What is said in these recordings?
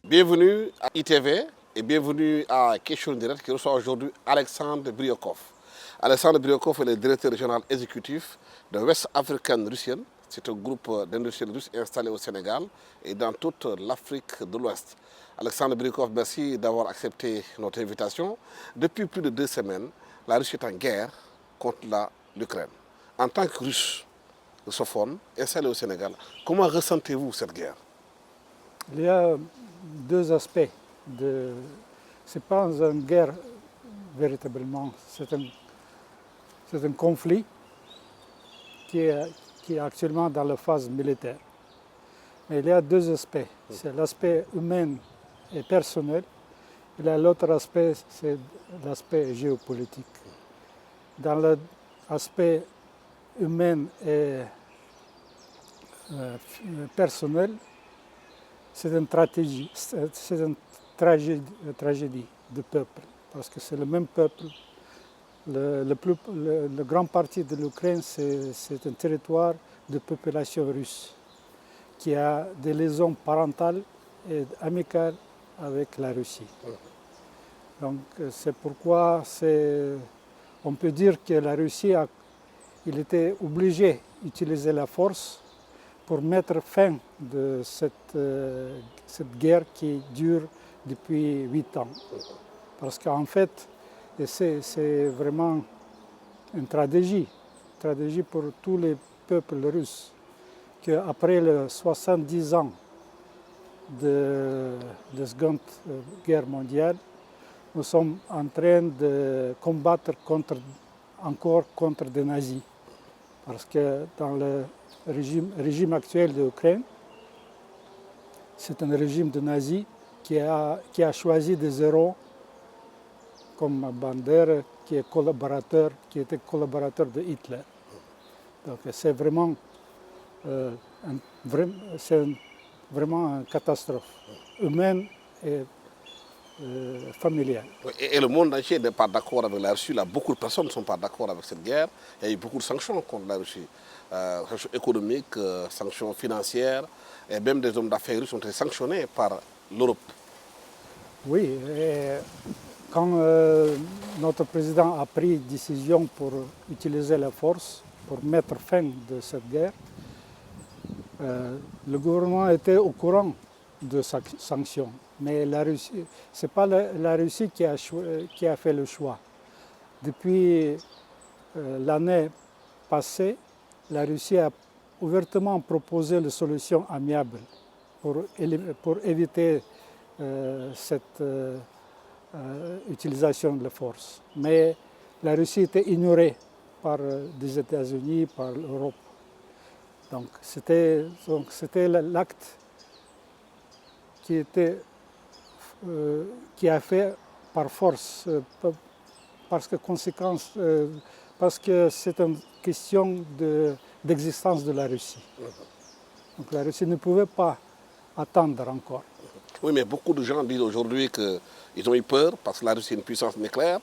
Bienvenue à ITV et bienvenue à Question Directe qui reçoit aujourd'hui Alexandre Briokov. Alexandre Briokov est le directeur régional exécutif de West African Russian. C'est un groupe d'industriels russes installé au Sénégal et dans toute l'Afrique de l'Ouest. Alexandre Briokov, merci d'avoir accepté notre invitation. Depuis plus de 2 semaines, la Russie est en guerre contre l'Ukraine. En tant que Russe russophone installé au Sénégal, comment ressentez-vous cette guerre? Il y a 2 aspects. Ce n'est pas une guerre véritablement, c'est un conflit qui est actuellement dans la phase militaire. Mais il y a 2 aspects. C'est l'aspect humain et personnel. Et l'autre aspect, c'est l'aspect géopolitique. Dans l'aspect humain et personnel, c'est une tragédie du peuple, parce que c'est le même peuple. Le grand partie de l'Ukraine, c'est un territoire de population russe qui a des liaisons parentales et amicales avec la Russie. Donc c'est pourquoi on peut dire que la Russie il était obligé d'utiliser la force pour mettre fin de cette guerre qui dure depuis 8 ans. Parce qu'en fait, c'est vraiment une tragédie pour tous les peuples russes, qu'après les 70 ans de Seconde Guerre mondiale, nous sommes en train de combattre encore contre des nazis. Parce que dans le régime actuel de l'Ukraine, c'est un régime de nazis qui a choisi des héros comme Bandera, qui était collaborateur de Hitler. Donc c'est vraiment, vraiment une catastrophe humaine et familiale. Et le monde entier n'est pas d'accord avec la Russie. Là, beaucoup de personnes ne sont pas d'accord avec cette guerre. Il y a eu beaucoup de sanctions contre la Russie. Sanctions économiques, sanctions financières. Et même des hommes d'affaires russes ont été sanctionnés par l'Europe. Oui, et quand notre président a pris décision pour utiliser la force, pour mettre fin de cette guerre, le gouvernement était au courant de ces sanctions. Mais la Russie, ce n'est pas la Russie qui a fait le choix. Depuis l'année passée, la Russie a ouvertement proposé une solution amiable pour éviter cette utilisation de la force. Mais la Russie était ignorée par les États-Unis, par l'Europe. Donc c'était l'acte qui a fait par force, parce que c'est une question d'existence de la Russie. Donc la Russie ne pouvait pas attendre encore. Oui, mais beaucoup de gens disent aujourd'hui qu'ils ont eu peur parce que la Russie est une puissance nucléaire,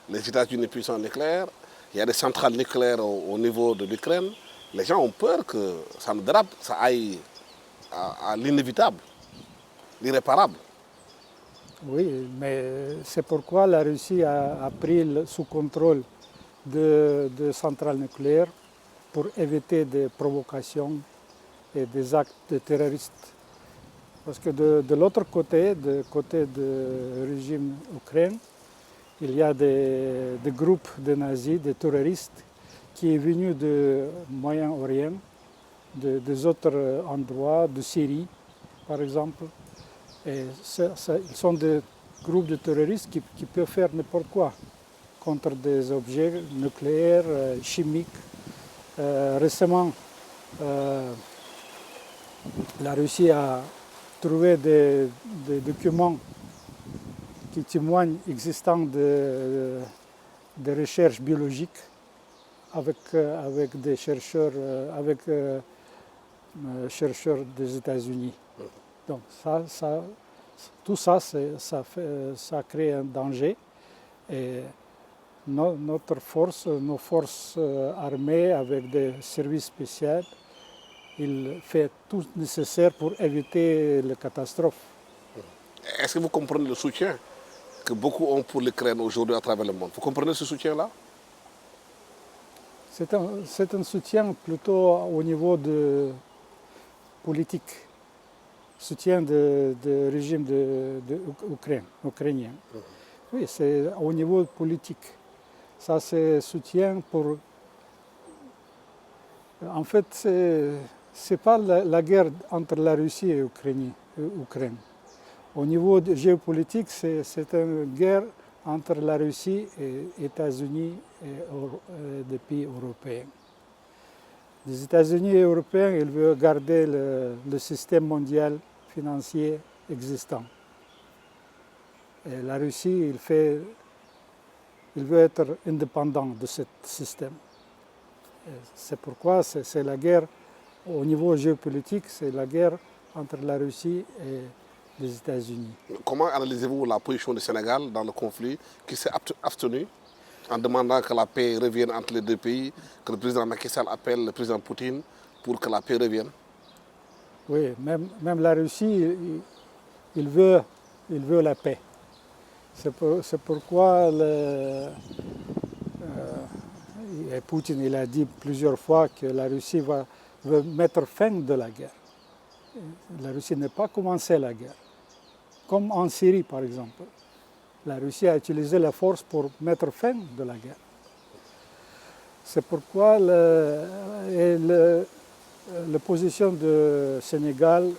les États-Unis une puissance nucléaire, il y a des centrales nucléaires au niveau de l'Ukraine. Les gens ont peur que ça ne dérape, ça aille à l'inévitable, l'irréparable. Oui, mais c'est pourquoi la Russie a pris sous contrôle de centrales nucléaires pour éviter des provocations et des actes terroristes. Parce que de l'autre côté, du régime ukrainien, il y a des groupes de nazis, des terroristes, qui sont venus du Moyen-Orient, des autres endroits, de Syrie par exemple. Et ils sont des groupes de terroristes qui peuvent faire n'importe quoi contre des objets nucléaires, chimiques. Récemment, la Russie a trouvé des documents qui témoignent existence de recherches biologiques avec des chercheurs, chercheurs des États-Unis. Donc tout ça, ça crée un danger. Et nos forces armées avec des services spéciaux, ils font tout nécessaire pour éviter les catastrophes. Est-ce que vous comprenez le soutien que beaucoup ont pour l'Ukraine aujourd'hui à travers le monde? Vous comprenez ce soutien-là? C'est un soutien plutôt au niveau de politique, soutien du régime ukrainien. Oui, c'est au niveau politique. Ça, c'est soutien pour... En fait, c'est pas la guerre entre la Russie et l'Ukraine. Au niveau géopolitique, c'est une guerre entre la Russie et les États-Unis et des pays européens. Les États-Unis et les Européens, ils veulent garder le système mondial financier existant. Et la Russie, il veut être indépendant de ce système. C'est pourquoi c'est la guerre, au niveau géopolitique, c'est la guerre entre la Russie et les États-Unis. Comment analysez-vous la position du Sénégal dans le conflit, qui s'est abstenu en demandant que la paix revienne entre les deux pays, que le président Macky Sall appelle le président Poutine pour que la paix revienne? Oui, même la Russie, il veut la paix. C'est pourquoi Poutine il a dit plusieurs fois que la Russie veut mettre fin de la guerre. La Russie n'a pas commencé la guerre. Comme en Syrie, par exemple. La Russie a utilisé la force pour mettre fin de la guerre. C'est pourquoi la position du Sénégal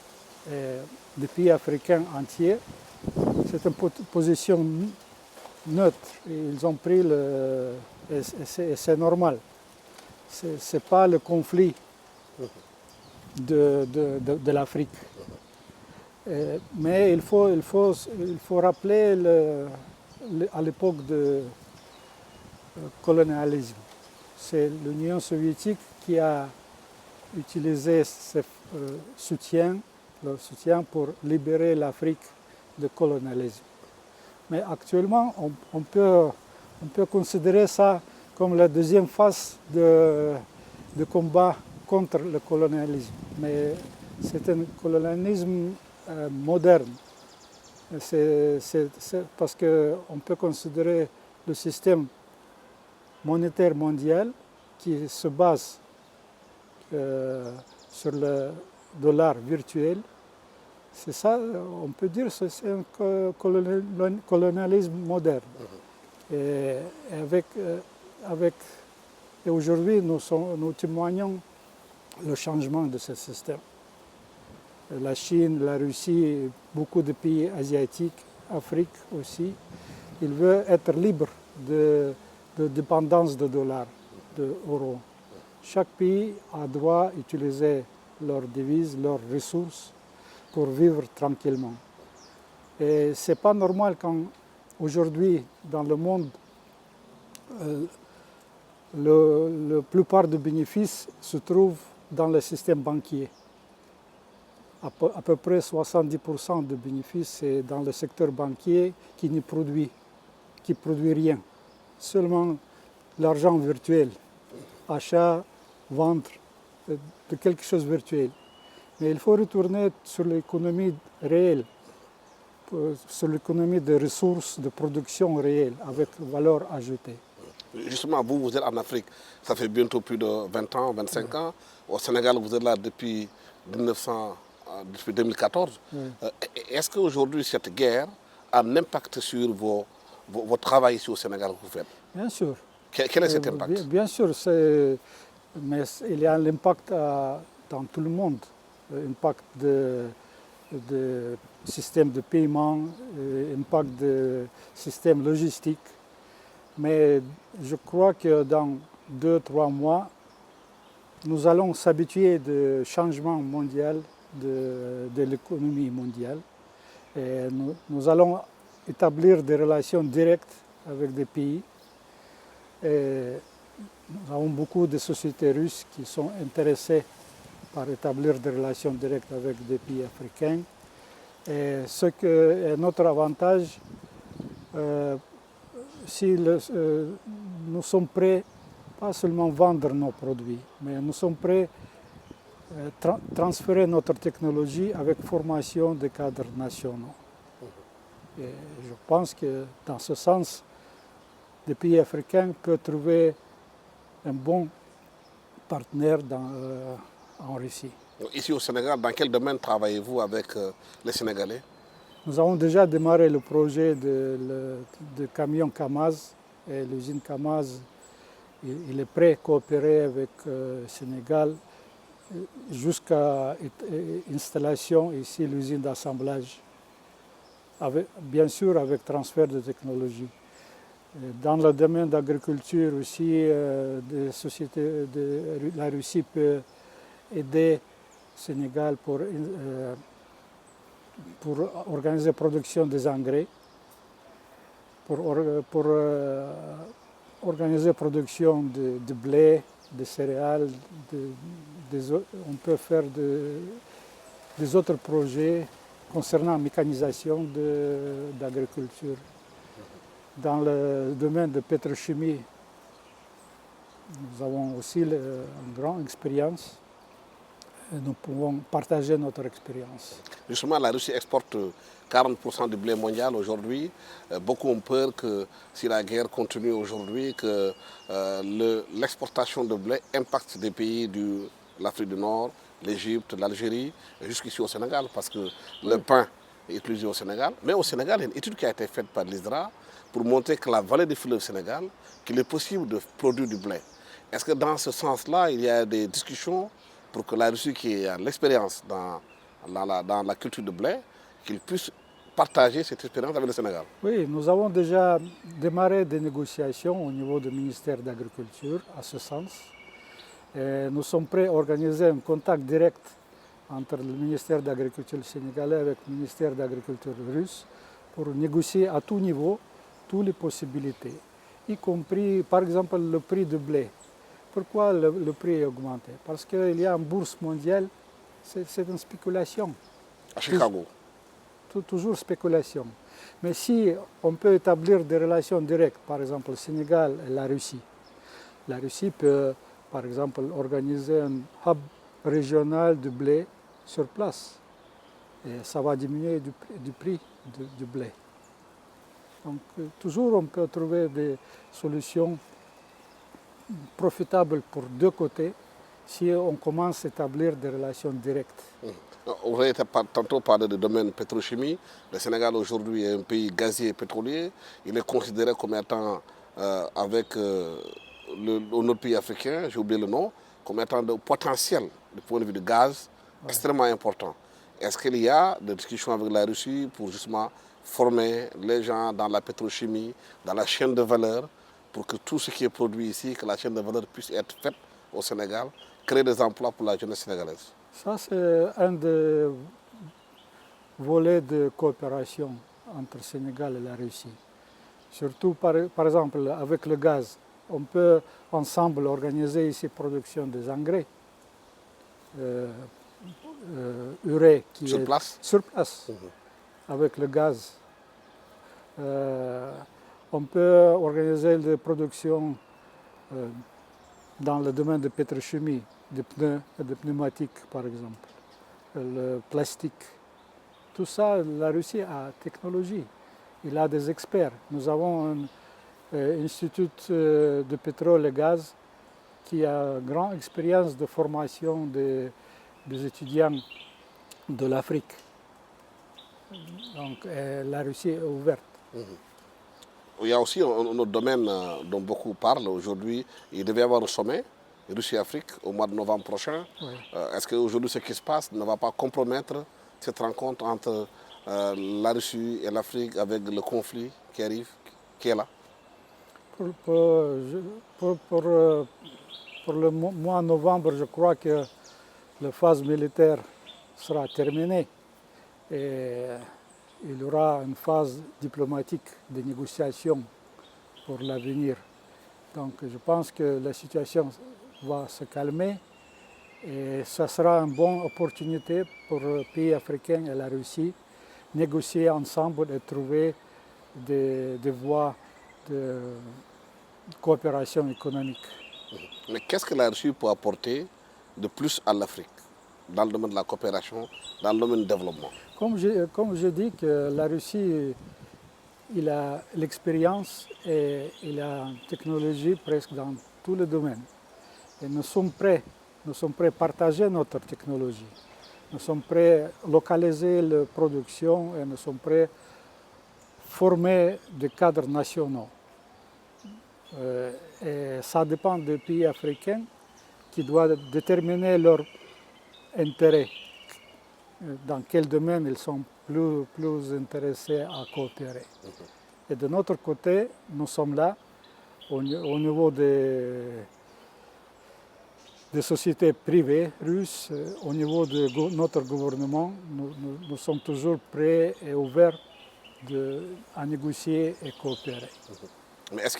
et des pays africains entiers, c'est une position neutre. Ils ont pris et c'est normal. Ce n'est pas le conflit de l'Afrique. Mais il faut rappeler à l'époque du colonialisme. C'est l'Union soviétique qui a utilisé leur soutien pour libérer l'Afrique du colonialisme. Mais actuellement, on peut considérer ça comme la deuxième phase de combat contre le colonialisme. Mais c'est un colonialisme moderne. C'est parce qu'on peut considérer le système monétaire mondial qui se base sur le dollar virtuel. C'est ça, on peut dire que c'est un colonialisme moderne. Et aujourd'hui, nous témoignons le changement de ce système. La Chine, la Russie, beaucoup de pays asiatiques, Afrique aussi, ils veulent être libres de dépendance de dollars, d'euros. Chaque pays a droit d'utiliser leurs devises, leurs ressources pour vivre tranquillement. Et ce n'est pas normal quand aujourd'hui, dans le monde, la plupart des bénéfices se trouvent dans le système banquier. À peu près 70% de bénéfices, c'est dans le secteur banquier qui ne produit rien. Seulement l'argent virtuel, achat, vente de quelque chose de virtuel. Mais il faut retourner sur l'économie réelle, sur l'économie des ressources de production réelle avec valeur ajoutée. Justement, vous êtes en Afrique, ça fait bientôt plus de 20 ans, 25 ans. Au Sénégal, vous êtes là depuis 2014. Est-ce qu'aujourd'hui, cette guerre a un impact sur votre travail ici au Sénégal que vous faites? Bien sûr. Quel est cet impact? Bien sûr, mais il y a l'impact dans tout le monde. L'impact de système de paiement, impact de système logistique. Mais je crois que dans 2-3 mois, nous allons s'habituer au changement mondial de l'économie mondiale. Et nous allons établir des relations directes avec des pays. Et nous avons beaucoup de sociétés russes qui sont intéressées par établir des relations directes avec des pays africains. Et ce qui est notre avantage, si nous sommes prêts, pas seulement vendre nos produits, mais nous sommes prêts à transférer notre technologie avec formation des cadres nationaux. Et je pense que dans ce sens, les pays africains peuvent trouver un bon partenaire en Russie. Ici au Sénégal, dans quel domaine travaillez-vous avec les Sénégalais? Nous avons déjà démarré le projet de camion KAMAZ et l'usine KAMAZ. Il est prêt à coopérer avec le Sénégal jusqu'à l'installation ici, l'usine d'assemblage, bien sûr avec transfert de technologie. Dans le domaine d'agriculture aussi, la Russie peut aider le Sénégal pour organiser la production des engrais, pour organiser la production de blé, de céréales. On peut faire des autres projets concernant la mécanisation d'agriculture. Dans le domaine de pétrochimie, nous avons aussi une grande expérience. Et nous pouvons partager notre expérience. Justement, la Russie exporte 40% du blé mondial aujourd'hui. Beaucoup ont peur que si la guerre continue aujourd'hui, que l'exportation de blé impacte des pays de l'Afrique du Nord, l'Égypte, l'Algérie, jusqu'ici au Sénégal, parce que le pain est utilisé au Sénégal. Mais au Sénégal, il y a une étude qui a été faite par l'ISRA pour montrer que la vallée du fleuve Sénégal, qu'il est possible de produire du blé. Est-ce que dans ce sens-là, il y a des discussions pour que la Russie, qui a l'expérience dans la culture de blé, qu'il puisse partager cette expérience avec le Sénégal? Oui, nous avons déjà démarré des négociations au niveau du ministère de l'Agriculture à ce sens. Et nous sommes prêts à organiser un contact direct entre le ministère de l'Agriculture sénégalais avec le ministère de l'Agriculture russe pour négocier à tout niveau toutes les possibilités, y compris par exemple le prix du blé. Pourquoi le prix est augmenté? Parce qu'il y a une bourse mondiale, c'est une spéculation. À Chicago. Toujours spéculation. Mais si on peut établir des relations directes, par exemple le Sénégal et la Russie peut par exemple organiser un hub régional de blé sur place. Et ça va diminuer du prix du blé. Donc toujours on peut trouver des solutions profitable pour deux côtés si on commence à établir des relations directes. On a tantôt parlé du domaine pétrochimie. Le Sénégal aujourd'hui est un pays gazier et pétrolier. Il est considéré comme étant, avec notre pays africain, j'ai oublié le nom, comme étant de potentiel du point de vue du gaz extrêmement important. Est-ce qu'il y a des discussions avec la Russie pour justement former les gens dans la pétrochimie, dans la chaîne de valeur, pour que tout ce qui est produit ici, que la chaîne de valeur puisse être faite au Sénégal, créer des emplois pour la jeunesse sénégalaise? Ça, c'est un des volets de coopération entre le Sénégal et la Russie. Surtout, par exemple, avec le gaz, on peut ensemble organiser ici la production des engrais, urée, qui sur est place, sur place avec le gaz. On peut organiser des productions dans le domaine de pétrochimie, des pneus et des pneumatiques par exemple, le plastique. Tout ça, la Russie a la technologie, il a des experts. Nous avons un institut de pétrole et gaz qui a une grande expérience de formation des étudiants de l'Afrique. Donc la Russie est ouverte. Il y a aussi un autre domaine dont beaucoup parlent aujourd'hui. Il devait y avoir un sommet Russie-Afrique au mois de novembre prochain. Oui. Est-ce qu'aujourd'hui ce qui se passe ne va pas compromettre cette rencontre entre la Russie et l'Afrique avec le conflit qui arrive, qui est là? Pour le mois de novembre, je crois que la phase militaire sera terminée. Et il y aura une phase diplomatique de négociation pour l'avenir. Donc je pense que la situation va se calmer et ça sera une bonne opportunité pour les pays africains et la Russie négocier ensemble et trouver des voies de coopération économique. Mais qu'est-ce que la Russie peut apporter de plus à l'Afrique dans le domaine de la coopération, dans le domaine du développement? Comme je dis que la Russie, il a l'expérience et il a une technologie presque dans tous les domaines. Et nous sommes prêts à partager notre technologie. Nous sommes prêts à localiser la production et nous sommes prêts à former des cadres nationaux. Et ça dépend des pays africains qui doivent déterminer leur intérêt, dans quel domaine ils sont plus intéressés à coopérer. Et de notre côté, nous sommes là au niveau des sociétés privées russes, au niveau de notre gouvernement. Nous sommes toujours prêts et ouverts à négocier et coopérer. Mais est-ce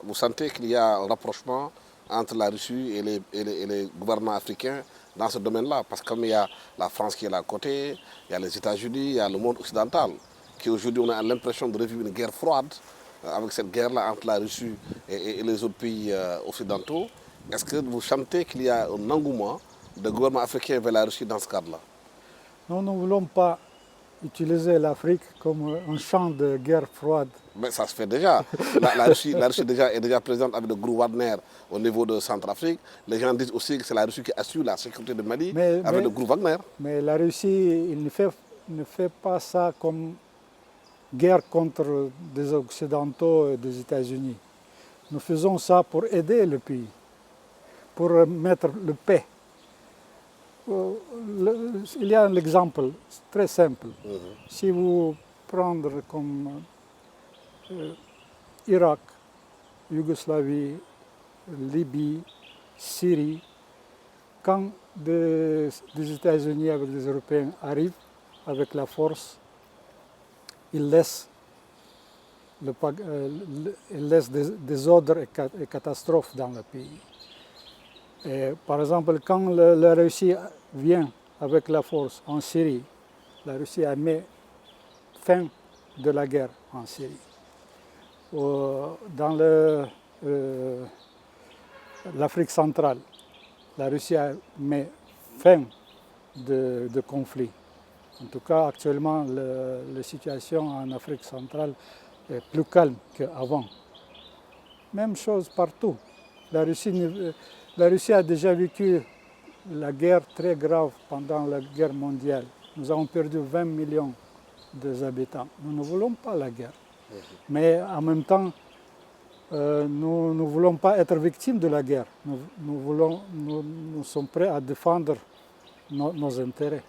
vous sentez qu'il y a un rapprochement entre la Russie et les gouvernements africains dans ce domaine-là? Parce que comme il y a la France qui est là à côté, il y a les États-Unis, il y a le monde occidental, qui aujourd'hui on a l'impression de revivre une guerre froide, avec cette guerre-là entre la Russie et les autres pays occidentaux. Est-ce que vous sentez qu'il y a un engouement de gouvernements africains vers la Russie dans ce cadre-là? Nous ne voulons pas utiliser l'Afrique comme un champ de guerre froide. Mais ça se fait déjà. La Russie est déjà présente avec le groupe Wagner au niveau de Centrafrique. Les gens disent aussi que c'est la Russie qui assure la sécurité de Mali avec le groupe Wagner. Mais la Russie ne fait pas ça comme guerre contre des Occidentaux et des États-Unis. Nous faisons ça pour aider le pays, pour mettre le paix. Il y a un exemple très simple. Si vous prenez comme Irak, Yougoslavie, Libye, Syrie, quand des États-Unis avec des Européens arrivent avec la force, ils laissent des ordres et catastrophes dans le pays. Et par exemple, quand la Russie vient avec la force en Syrie, la Russie a mis fin de la guerre en Syrie. Dans l'Afrique centrale, la Russie a mis fin de conflit. En tout cas, actuellement, la situation en Afrique centrale est plus calme qu'avant. Même chose partout. La Russie a déjà vécu la guerre très grave pendant la guerre mondiale. Nous avons perdu 20 millions d'habitants. Nous ne voulons pas la guerre. Mais en même temps, nous ne voulons pas être victimes de la guerre. Nous sommes prêts à défendre nos intérêts.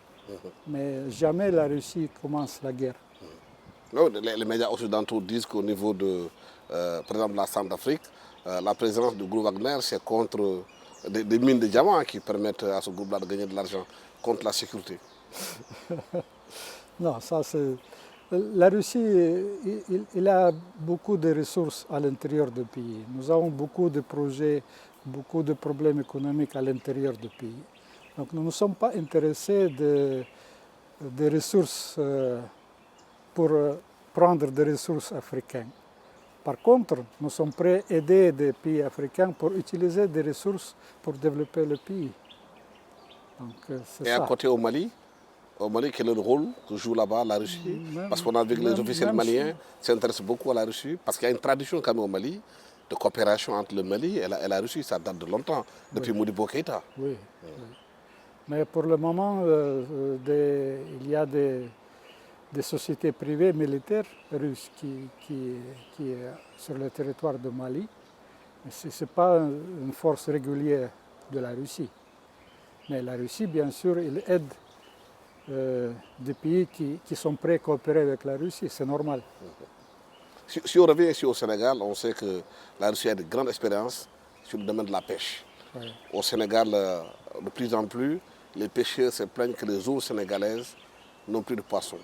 Mais jamais la Russie commence la guerre. Non, les médias occidentaux disent qu'au niveau de, par exemple, la Centrafrique, la présence du groupe Wagner, c'est contre des mines de diamants qui permettent à ce groupe-là de gagner de l'argent contre la sécurité. Non, ça c'est... La Russie, il a beaucoup de ressources à l'intérieur du pays. Nous avons beaucoup de projets, beaucoup de problèmes économiques à l'intérieur du pays. Donc nous ne sommes pas intéressés des ressources pour prendre des ressources africaines. Par contre, nous sommes prêts à aider des pays africains pour utiliser des ressources pour développer le pays. Donc, et à côté au Mali, quel est le rôle que joue là-bas la Russie? Parce qu'on a vu que les officiels maliens s'intéressent beaucoup à la Russie, parce qu'il y a une tradition quand même au Mali de coopération entre le Mali et la Russie, ça date de longtemps, depuis Modibo Keïta. Oui. Mais pour le moment, il y a des sociétés privées militaires russes qui sont sur le territoire de Mali. Ce n'est pas une force régulière de la Russie. Mais la Russie, bien sûr, il aide des pays qui sont prêts à coopérer avec la Russie, c'est normal. Si on revient ici au Sénégal, on sait que la Russie a de grandes expériences sur le domaine de la pêche. Oui. Au Sénégal, de plus en plus, les pêcheurs se plaignent que les eaux sénégalaises n'ont plus de poissons.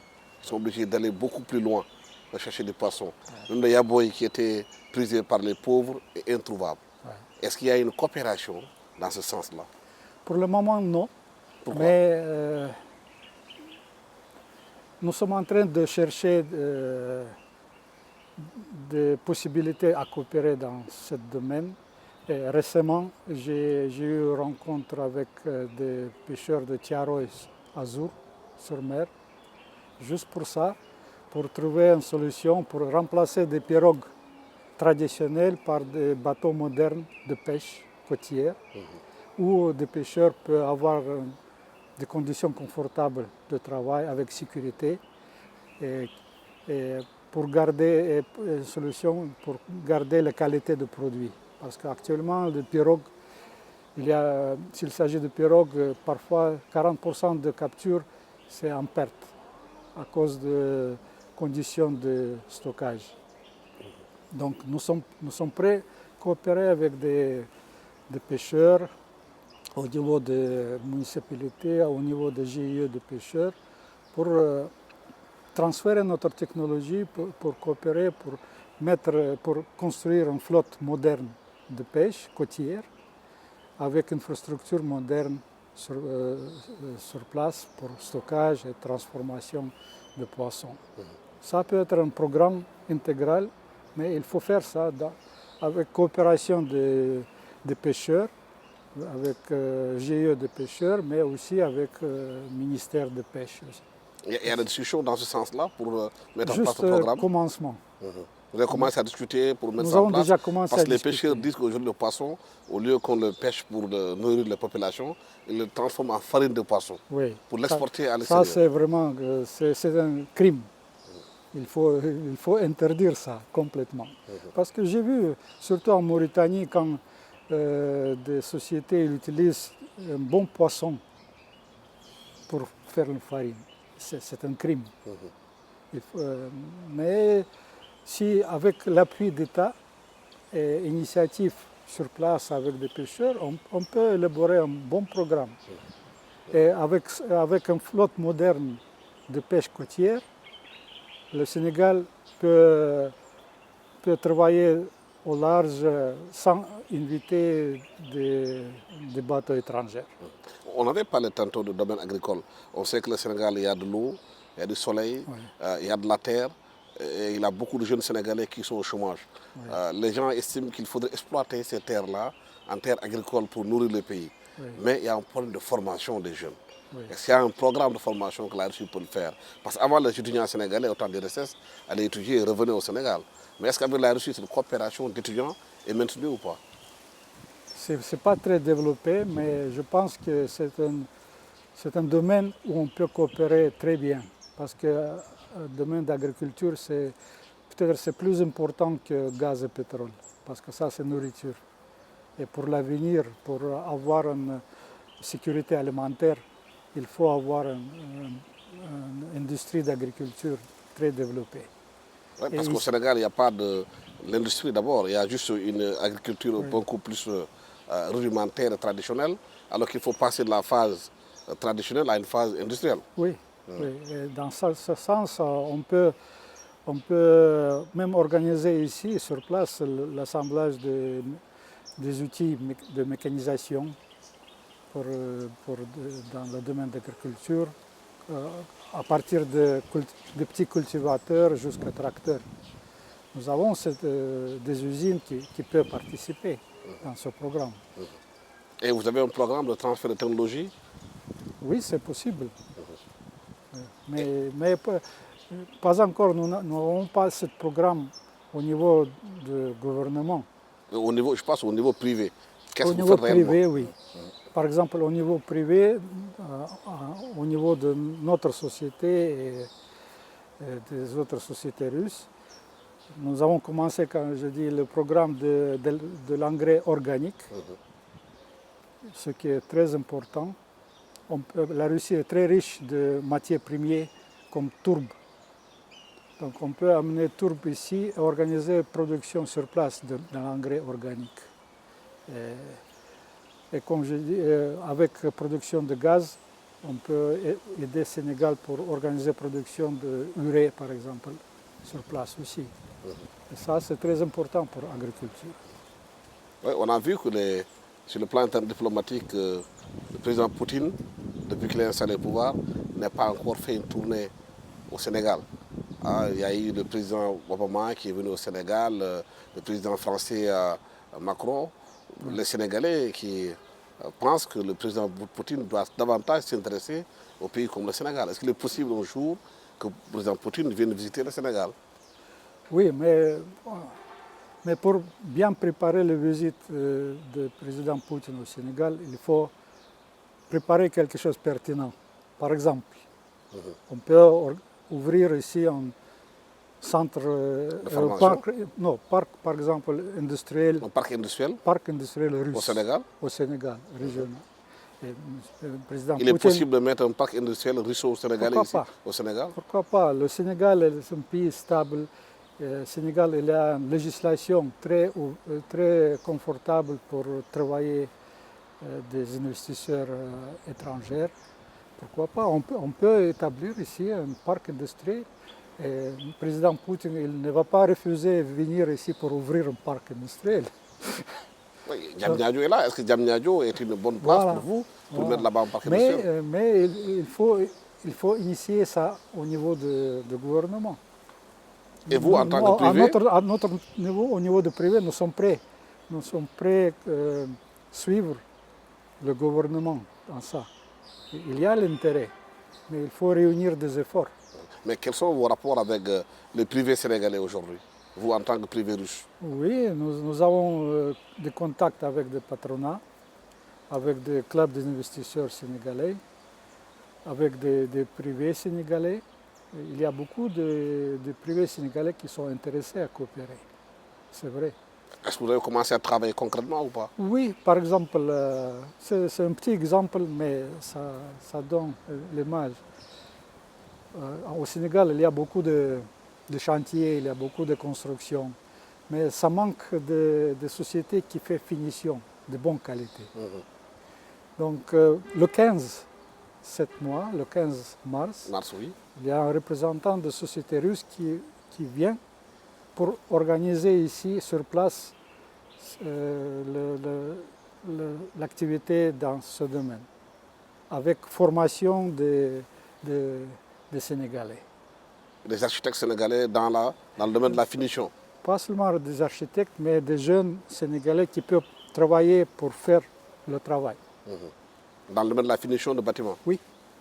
Ils sont obligés d'aller beaucoup plus loin pour chercher des poissons. Même le yaboy qui était prisé par les pauvres est introuvable. Ouais. Est-ce qu'il y a une coopération dans ce sens-là? Pour le moment, non. Pourquoi? Mais nous sommes en train de chercher des possibilités à coopérer dans ce domaine. Et récemment, j'ai eu une rencontre avec des pêcheurs de Tiaroy Azur sur mer, juste pour ça, pour trouver une solution pour remplacer des pirogues traditionnelles par des bateaux modernes de pêche côtière, où des pêcheurs peuvent avoir des conditions confortables de travail avec sécurité et pour garder une solution pour garder la qualité de produit. Parce qu'actuellement, les pirogues, s'il s'agit de pirogues, parfois 40% de capture, c'est en perte à cause de conditions de stockage. Donc nous sommes prêts à coopérer avec des pêcheurs au niveau des municipalités, au niveau des GIE de pêcheurs, pour transférer notre technologie, pour coopérer, pour construire une flotte moderne de pêche côtière avec une infrastructure moderne sur place pour stockage et transformation de poissons. Ça peut être un programme intégral, mais il faut faire ça avec coopération des pêcheurs, avec GIE de pêcheurs, mais aussi avec le ministère de pêche. Il y a des discussions dans ce sens-là pour mettre en place Juste ce programme? Commencement. Vous avez commencé à discuter pour mettre Nous ça en avons place? déjà commencé Parce à que les discuter. pêcheurs disent qu'aujourd'hui le poisson, au lieu qu'on le pêche pour nourrir la population, ils le transforment en farine de poisson Oui. pour l'exporter à Ça, l'extérieur. c'est vraiment c'est un crime. Il faut interdire ça complètement. Parce que j'ai vu, surtout en Mauritanie, quand des sociétés utilisent un bon poisson pour faire une farine, c'est un crime. Mais si avec l'appui d'État et initiative sur place avec des pêcheurs, on peut élaborer un bon programme. Et avec une flotte moderne de pêche côtière, le Sénégal peut travailler au large sans inviter des bateaux étrangers. On avait parlé tantôt du domaine agricole. On sait que le Sénégal, il y a de l'eau, il y a du soleil, il y a de la terre. Et il y a beaucoup de jeunes Sénégalais qui sont au chômage. Les gens estiment qu'il faudrait exploiter ces terres-là en terres agricoles pour nourrir le pays. Mais il y a un problème de formation des jeunes. Est-ce qu'il y a un programme de formation que la Russie peut le faire? Parce qu'avant, les étudiants sénégalais, au temps de RSS, allaient étudier et revenaient au Sénégal. Mais est-ce qu'avec la Russie, cette coopération d'étudiants est maintenue ou pas? Ce n'est pas très développé, mais je pense que c'est un domaine où on peut coopérer très bien. Parce que le domaine d'agriculture, peut-être c'est plus important que gaz et pétrole. Parce que ça, c'est nourriture. Et pour l'avenir, pour avoir une sécurité alimentaire, il faut avoir une industrie d'agriculture très développée. Oui, parce qu'au Sénégal, il n'y a pas de l'industrie d'abord, il y a juste une agriculture beaucoup plus rudimentaire et traditionnelle, alors qu'il faut passer de la phase traditionnelle à une phase industrielle. Oui, oui. Et dans ce sens, on peut même organiser ici, sur place, l'assemblage des outils de mécanisation dans le domaine d'agriculture, à partir de petits cultivateurs jusqu'à tracteurs. Nous avons des usines qui peuvent participer dans ce programme. Et vous avez un programme de transfert de technologie? Oui, c'est possible. Mais pas encore, nous n'avons pas ce programme au niveau du gouvernement. Je pense au niveau privé. Qu'est-ce Au que vous niveau faites réellement? privé, oui. Par exemple, au niveau privé, au niveau de notre société et des autres sociétés russes, nous avons commencé, quand je dis, le programme de l'engrais organique, ce qui est très important. La Russie est très riche de matières premières comme tourbe. Donc on peut amener tourbe ici et organiser la production sur place de l'engrais organique. Et comme je dis, avec la production de gaz, On peut aider le Sénégal pour organiser la production de urée, par exemple, sur place aussi. Et ça, c'est très important pour l'agriculture. Ouais, on a vu que sur le plan diplomatique, le président Poutine, depuis qu'il est installé au pouvoir, n'a pas encore fait une tournée au Sénégal. Il y a eu le président Obama qui est venu au Sénégal, le président français Macron, les Sénégalais qui pensent que le président Poutine doit davantage s'intéresser aux pays comme le Sénégal. Est-ce qu'il est possible un jour que le président Poutine vienne visiter le Sénégal? Oui, mais pour bien préparer la visite du président Poutine au Sénégal, il faut préparer quelque chose de pertinent. Par exemple, on peut ouvrir ici un centre, parc par exemple industriel. Un parc industriel? Parc industriel russe. Au Sénégal? Au Sénégal, régional. Il est possible de mettre un parc industriel russe au Sénégal ici, au Sénégal? Pourquoi pas? Le Sénégal est un pays stable. Le Sénégal il a une législation très confortable pour travailler des investisseurs étrangers. Pourquoi pas? On peut établir ici un parc industriel. Et le président Poutine il ne va pas refuser de venir ici pour ouvrir un parc industriel. Oui, Diamniadio est là. Est-ce que Diamniadio est une bonne place pour vous, pour mettre là-bas un parc industriel? Mais il faut initier ça au niveau du gouvernement. Et vous, en tant que privé? À notre niveau, au niveau du privé, nous sommes prêts. Nous sommes prêts à suivre le gouvernement dans ça. Il y a l'intérêt, mais il faut réunir des efforts. Mais quels sont vos rapports avec le privé sénégalais aujourd'hui, vous en tant que privé russe? Oui, nous avons des contacts avec des patronats, avec des clubs d'investisseurs sénégalais, avec des privés sénégalais. Il y a beaucoup de privés sénégalais qui sont intéressés à coopérer, c'est vrai. Est-ce que vous avez commencé à travailler concrètement ou pas? Oui, par exemple, c'est un petit exemple, mais ça donne l'image. Au Sénégal, il y a beaucoup de chantiers, il y a beaucoup de constructions, mais ça manque de sociétés qui font finition de bonne qualité. Donc, le 15, cette mois, le 15 mars, Oui. il y a un représentant de société russe qui vient pour organiser ici, sur place, l'activité dans ce domaine, avec formation des Sénégalais. Des architectes sénégalais dans le domaine de la finition? Pas seulement des architectes, mais des jeunes Sénégalais qui peuvent travailler pour faire le travail. Dans le domaine de la finition de bâtiments? Oui.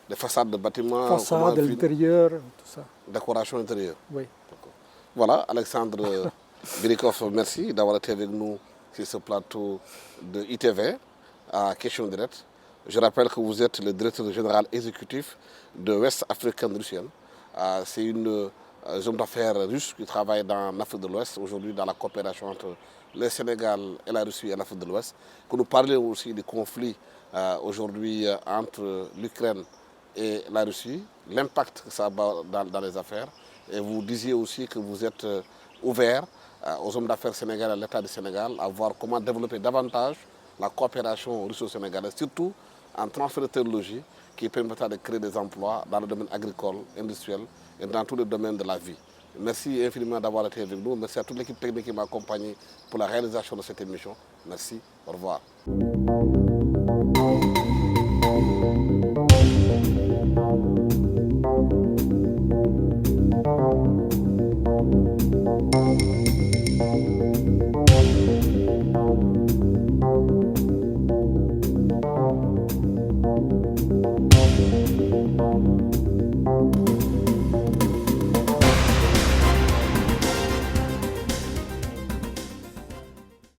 Les façades de bâtiments? Façades, l'intérieur, tout ça. Décoration intérieure? Oui. Voilà, Alexandre Birikoff, merci d'avoir été avec nous sur ce plateau de ITV à Question Directe. Je rappelle que vous êtes le directeur général exécutif de West African Russian. C'est une zone d'affaires russe qui travaille dans l'Afrique de l'Ouest, aujourd'hui dans la coopération entre le Sénégal et la Russie et l'Afrique de l'Ouest. Que nous parlions aussi du conflit aujourd'hui entre l'Ukraine et la Russie, l'impact que ça a dans les affaires. Et vous disiez aussi que vous êtes ouvert aux hommes d'affaires sénégalais, à l'État du Sénégal, à voir comment développer davantage la coopération russo-sénégalaise, surtout en transfert de technologie qui permettra de créer des emplois dans le domaine agricole, industriel et dans tous les domaines de la vie. Merci infiniment d'avoir été avec nous. Merci à toute l'équipe technique qui m'a accompagné pour la réalisation de cette émission. Merci. Au revoir.